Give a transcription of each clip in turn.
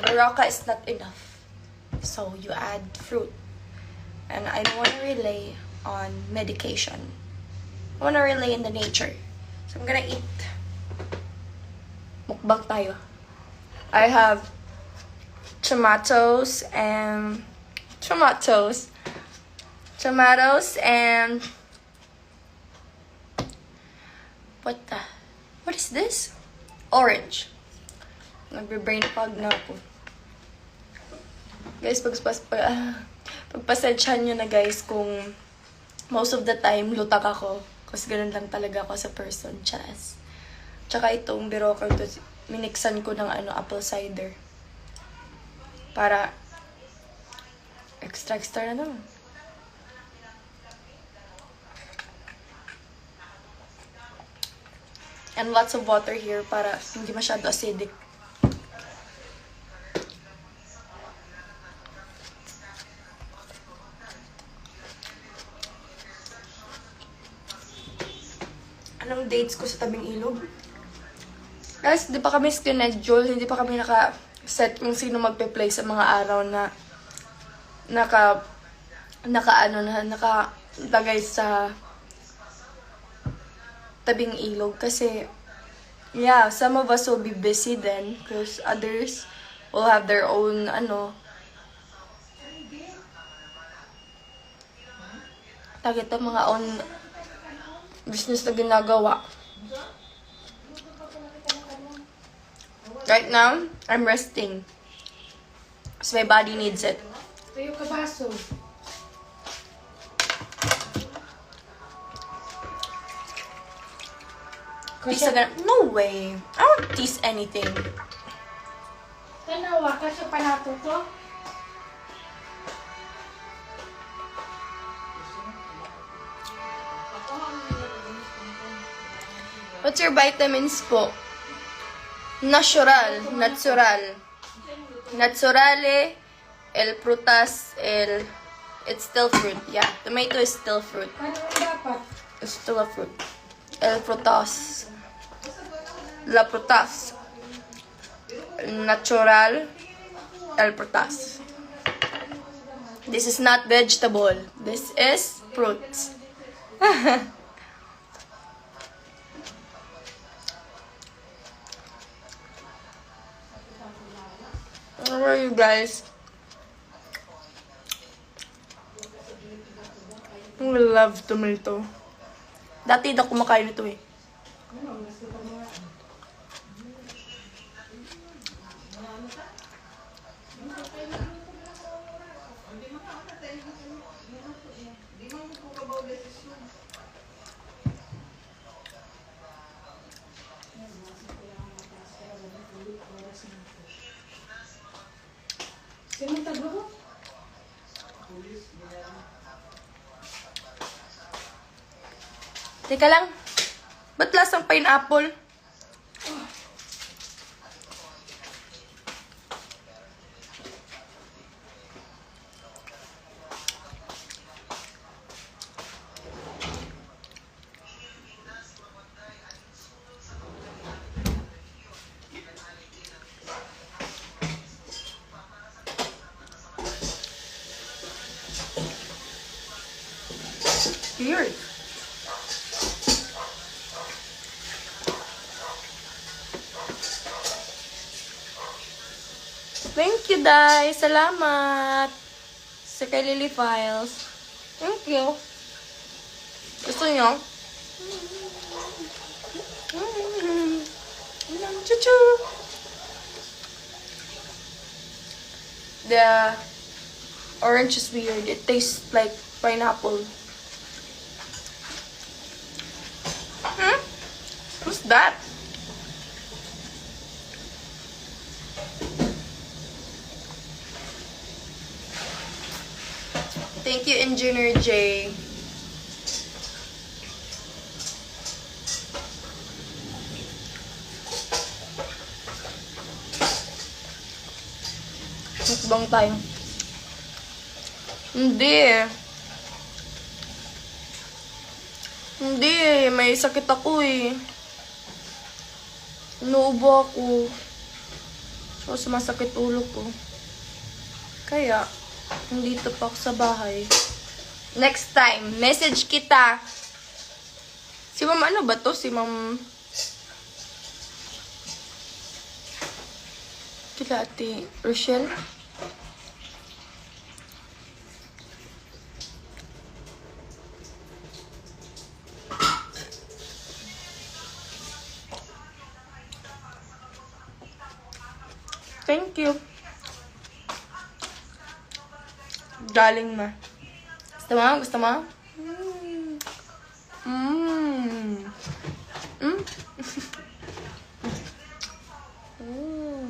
Baraka is not enough. So you add fruit. And I don't want to rely on medication. I want to rely in the nature. So I'm gonna eat. Mukbang tayo. I have tomatoes and what is this? Orange. Nagbe-brain fog na ako. Guys, pagpasensyahan nyo na guys kung most of the time lutak ako. Kasi ganun lang talaga ako sa person, chas. Tsaka itong Berocca to, minixan ko ng apple cider. Para extra na naman. And lots of water here para hindi masyado acidic. Anong dates ko sa tabing ilog? Guys, hindi pa kami schedule, hindi pa kami naka-set kung sino magpe-play sa mga araw na nakalagay sa tabing ilog. Kasi, yeah, some of us will be busy then because others will have their own, mga own business na ginagawa. Right now, I'm resting. Because my body needs it. Tayo ka baso. No way. I won't tease anything. Tanawa ka sa panato to? What's your vitamins po? Natural. Naturale, el frutas, it's still fruit. Yeah, tomato is still fruit. Ano dapat? It's still a fruit. El frutas. La frutas. Natural, el frutas. This is not vegetable. This is fruits. How are you guys? I love tomato. Dati na kumakain nito eh. Sino taglo? Teka lang. Ba't lasang pineapple? Weird. Thank you, Dai. Salamat. Sa kay Lily Files. Thank you. Gusto nyo? Chuchu. The orange is weird. It tastes like pineapple. What's that? Thank you, Engineer J. Mukbang tayo. Hindi. Hindi, may sakit ako eh. Inuubo ako. So, sumasakit ulo ko. Kaya, nandito pa ako sa bahay. Next time, message kita. Si Ma'am ano ba to? Si Ma'am... Kila Ate Rochelle? Thank you. Galing ma. Gusto mo? Gusto mo? Mm. Mm. Mm.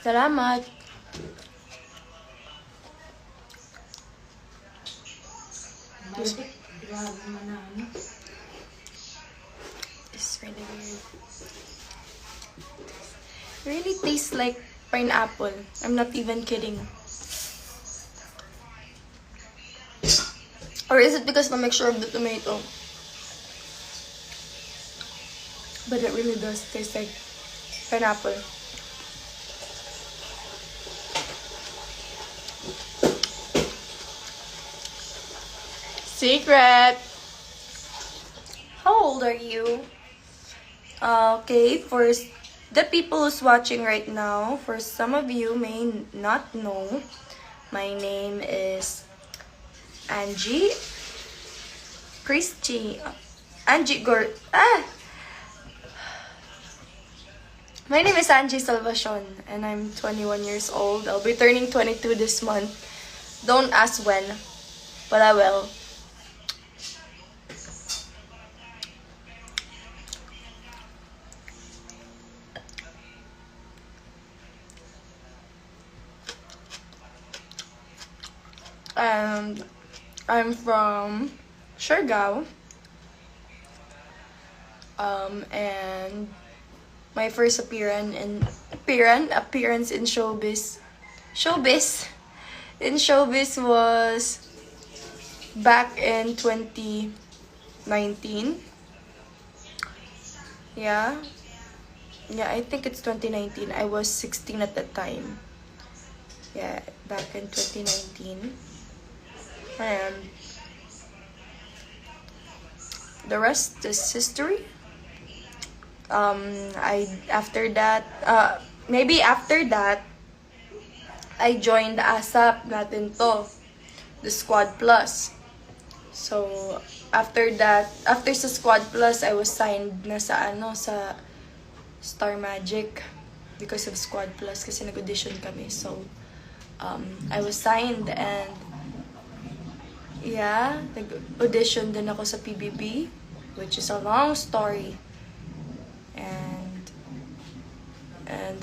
Salamat. Bakit? Grabe naman na ano. It's really weird. Really tastes like pineapple. I'm not even kidding. Or is it because the mixture of the tomato? But it really does taste like pineapple. Secret! How old are you? Okay, for the people who's watching right now, for some of you may not know, my name is Angie Christy. My name is Angie Salvacion, and I'm 21 years old. I'll be turning 22 this month. Don't ask when, but I will. And I'm from Siargao. And my first appearance in showbiz was back in 2019. Yeah, I think it's 2019. I was 16 at that time. Yeah, back in 2019. And the rest is history. Maybe after that, I joined ASAP natin to, the Squad Plus. So, after sa Squad Plus, I was signed na sa Star Magic because of Squad Plus kasi nag-audition kami. So, I was signed and yeah, nag-audition din ako sa PBB, which is a long story. And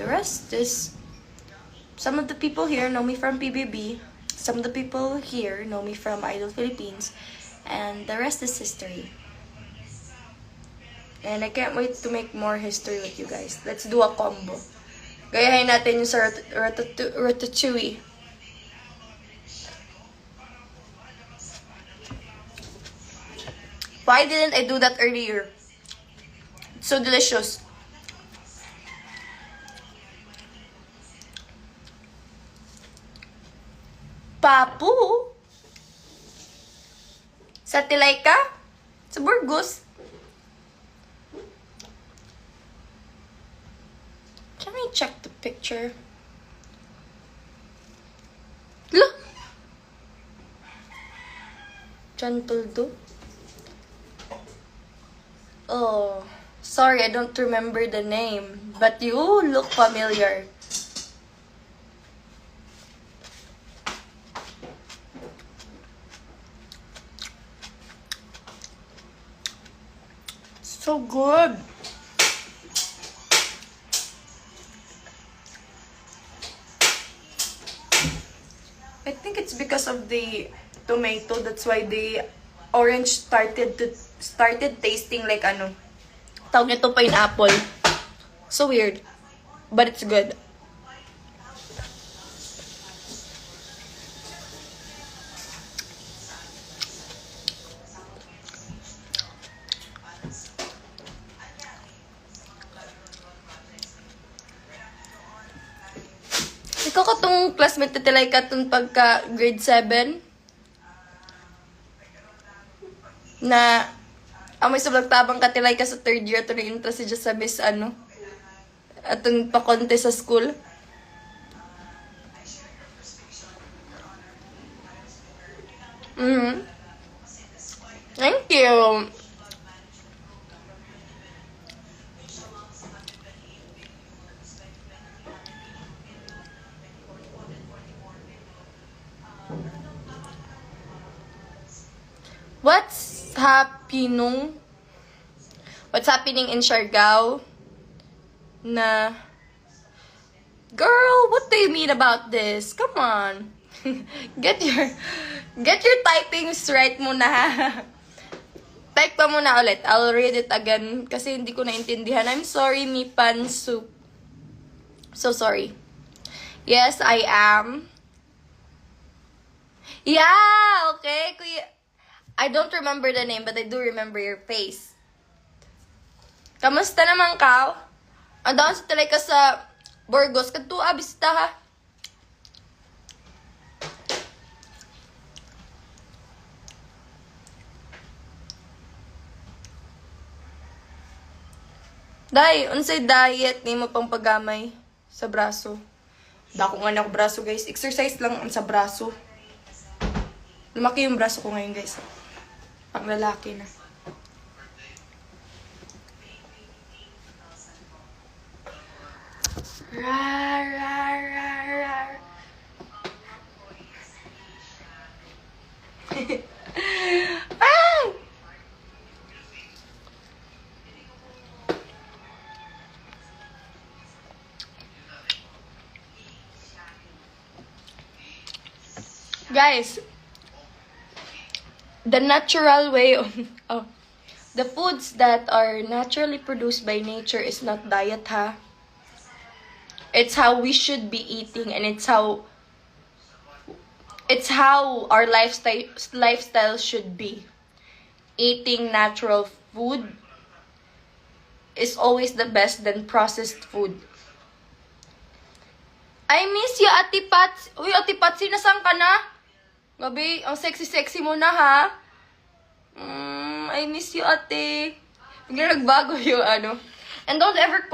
the rest is, some of the people here know me from PBB, some of the people here know me from Idol Philippines, and the rest is history. And I can't wait to make more history with you guys. Let's do a combo. Gayahin natin yung sa Ratatouille. Why didn't I do that earlier? It's so delicious. Papu? Sa Tilayka? Sa Burgos? Can I check the picture? Look! Gentle do? Oh, sorry, I don't remember the name, but you look familiar. So good. I think it's because of the tomato. That's why the orange started tasting like tawag nito pineapple. So weird, but it's good. ko tong classmate na tilay ka tong pagka grade 7. Na, amoy sa tabang katilay ka sa third year, ito na interest siya sa miss ano. Atong pakonte sa school. Thank you. What's happening? What's happening in Siargao? Na, girl, what do you mean about this? Come on. Get your typings right muna. Type pa muna ulit. I'll read it again kasi hindi ko naintindihan. I'm sorry, mi pansu. So sorry. Yes, I am. Yeah, okay. Kuya, I don't remember the name, but I do remember your face. Kamusta naman ka? Andaon sa talay ka sa Burgos. Kadtua, bisita ha. Day, unsay diet ni mo pang paggamay sa braso? Dako nga na ako braso, guys. Exercise lang ang sa braso. Lumaki yung braso ko ngayon, guys. Pang lalaki na. Rar, rar, rar, rar. Ah! Guys, the natural way of the foods that are naturally produced by nature is not diet, ha? It's how we should be eating, and it's how our lifestyle should be. Eating natural food is always the best than processed food. I miss you, Ate Pats. Uy, Ate Patsy, nasaan ka na? Gabi, ang sexy-sexy mo na, ha? I miss you, Ate. Bigla nagbago yung ano. And don't ever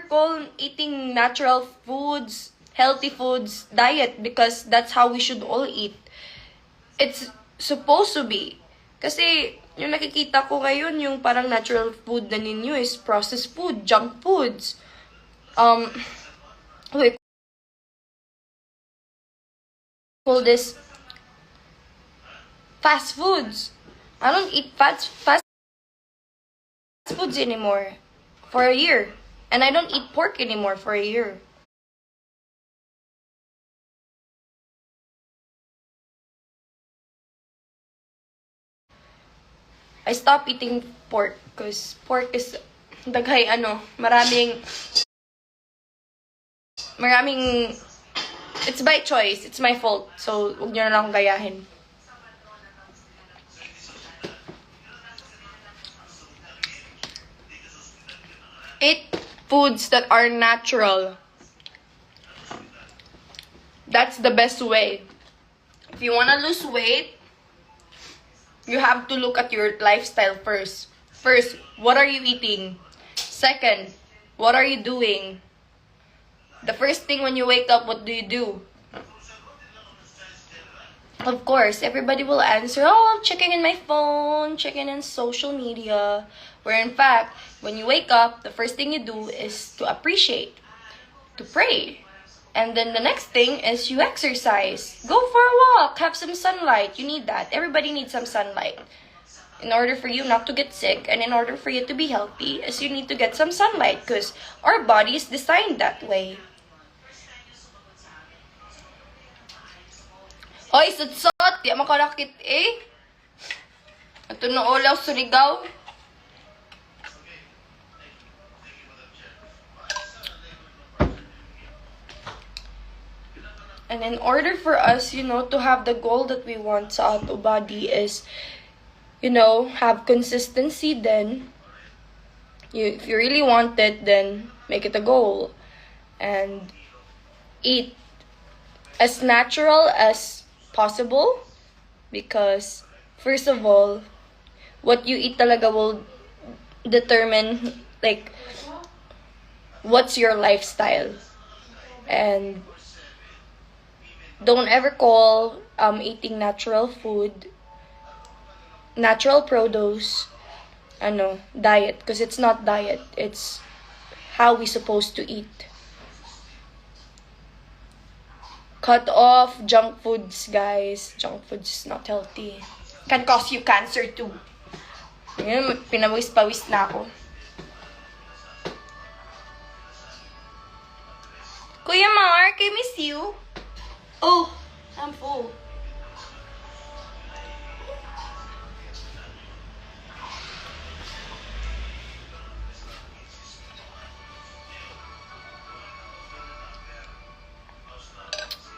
call eating natural foods, healthy foods, diet, because that's how we should all eat. It's supposed to be. Kasi, yung nakikita ko ngayon, yung parang natural food na ninyo is processed food, junk foods. Wait. Call this fast foods. I don't eat fast foods anymore for a year. And I don't eat pork anymore for a year. I stopped eating pork because pork is daghay maraming it's by choice. It's my fault. So, huwag nyo na lang gayahin. Eat foods that are natural. That's the best way. If you want to lose weight, you have to look at your lifestyle first. First, what are you eating? Second, what are you doing? The first thing when you wake up, what do you do? Of course, everybody will answer, oh, I'm checking in my phone, checking in social media. Where in fact, when you wake up, the first thing you do is to appreciate, to pray. And then the next thing is you exercise. Go for a walk, have some sunlight. You need that. Everybody needs some sunlight. In order for you not to get sick and in order for you to be healthy, is you need to get some sunlight because our body is designed that way. Hoy, sutsot! Di makarakit eh. Ito na olaw surigaw. And in order for us, to have the goal that we want sa ato body is, have consistency, then, if you really want it, then make it a goal. And eat as natural as possible because first of all, what you eat talaga will determine like what's your lifestyle. And don't ever call eating natural food, natural produce, diet, because it's not diet. It's how we supposed to eat. Cut off junk foods, guys. Junk foods is not healthy. Can cause you cancer too. Ngayon, pinawis-pawis na ako. Kuya Mark, I miss you. Oh, I'm full.